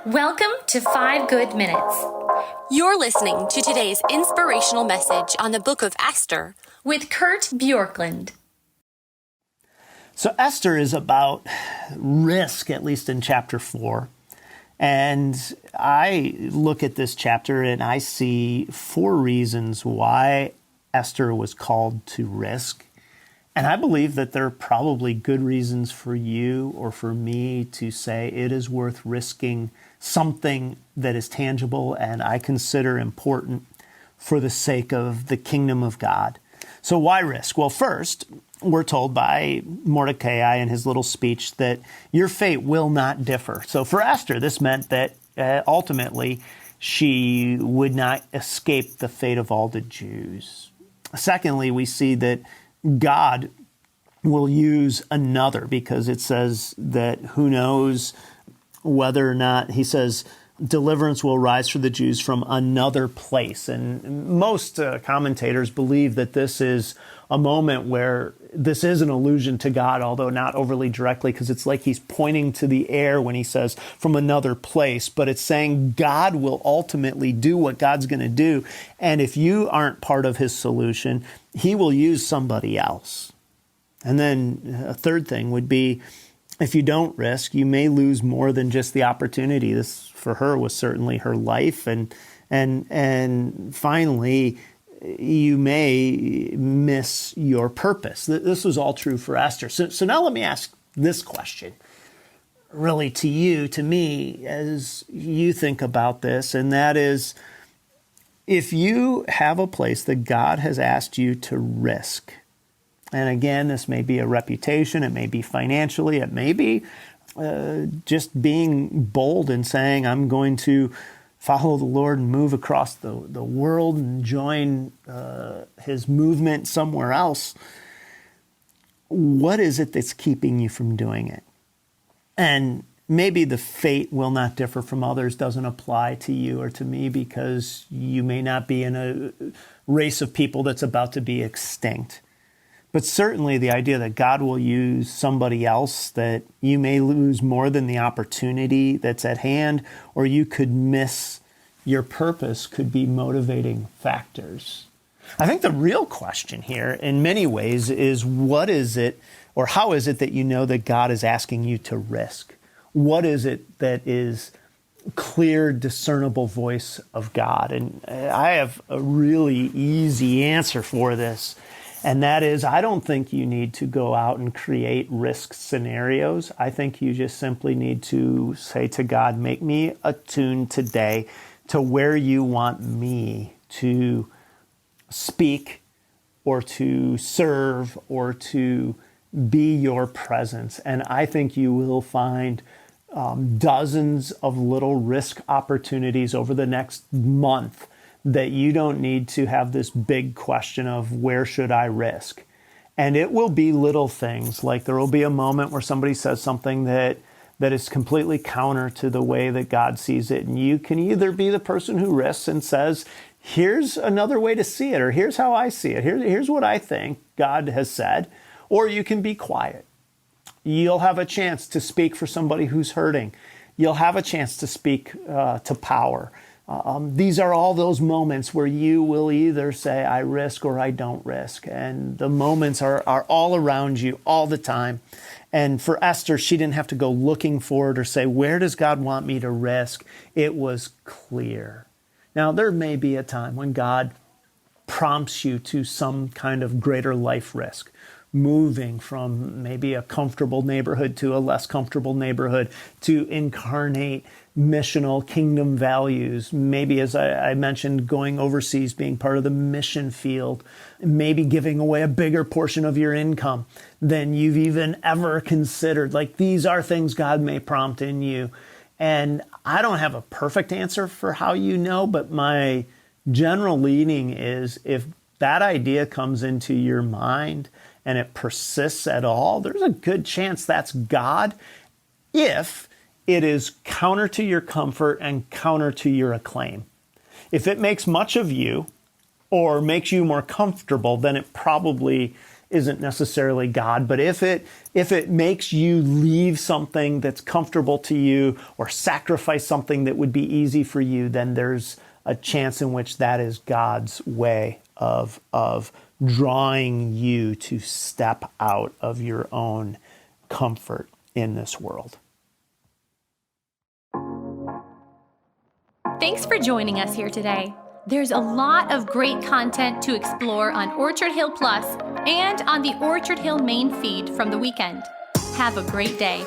Welcome to 5 Good Minutes You're listening to today's inspirational message on the book of Esther with Kurt Bjorklund. So Esther is about risk, at least in chapter 4. And I look at this chapter and I see 4 reasons why Esther was called to risk. And I believe that there are probably good reasons for you or for me to say it is worth risking something that is tangible and I consider important for the sake of the kingdom of God. So why risk? Well, first, we're told by Mordecai in his little speech that your fate will not differ. So for Esther, this meant that ultimately she would not escape the fate of all the Jews. Secondly, we see that God will use another, because it says that who knows whether or not, he says, deliverance will rise for the Jews from another place. And most commentators believe that this is a moment where this is an allusion to God, although not overly directly, because it's like he's pointing to the air when he says from another place. But it's saying God will ultimately do what God's going to do. And if you aren't part of his solution, he will use somebody else. And then a third thing would be, if you don't risk, you may lose more than just the opportunity. This, for her, was certainly her life. And finally, you may miss your purpose. This was all true for Esther. So now let me ask this question, really to you, to me, as you think about this, and that is, if you have a place that God has asked you to risk, and again, this may be a reputation, it may be financially, it may be just being bold and saying, I'm going to follow the Lord and move across the world and join his movement somewhere else. What is it that's keeping you from doing it? And maybe the fate will not differ from others, doesn't apply to you or to me, because you may not be in a race of people that's about to be extinct. But certainly the idea that God will use somebody else, that you may lose more than the opportunity that's at hand, or you could miss your purpose, could be motivating factors. I think the real question here, in many ways, is what is it, or how is it that you know that God is asking you to risk? What is it that is clear, discernible voice of God? And I have a really easy answer for this. And that is, I don't think you need to go out and create risk scenarios. I think you just simply need to say to God, make me attuned today to where you want me to speak or to serve or to be your presence. And I think you will find dozens of little risk opportunities over the next month that you don't need to have this big question of where should I risk? And it will be little things, like there will be a moment where somebody says something that is completely counter to the way that God sees it. And you can either be the person who risks and says, here's another way to see it, or here's how I see it. Here's what I think God has said. Or you can be quiet. You'll have a chance to speak for somebody who's hurting. You'll have a chance to speak to power. These are all those moments where you will either say, I risk or I don't risk. And the moments are all around you all the time. And for Esther, she didn't have to go looking for it or say, where does God want me to risk? It was clear. Now, there may be a time when God prompts you to some kind of greater life risk, moving from maybe a comfortable neighborhood to a less comfortable neighborhood, to incarnate missional kingdom values. Maybe, as I mentioned, going overseas, being part of the mission field, maybe giving away a bigger portion of your income than you've even ever considered. Like, these are things God may prompt in you. And I don't have a perfect answer for how you know, but my general leaning is, if that idea comes into your mind and it persists at all, there's a good chance that's God, if it is counter to your comfort and counter to your acclaim. If it makes much of you or makes you more comfortable, then it probably isn't necessarily God. But if it makes you leave something that's comfortable to you or sacrifice something that would be easy for you, then there's a chance in which that is God's way of drawing you to step out of your own comfort in this world. Thanks for joining us here today. There's a lot of great content to explore on Orchard Hill Plus and on the Orchard Hill main feed from the weekend. Have a great day.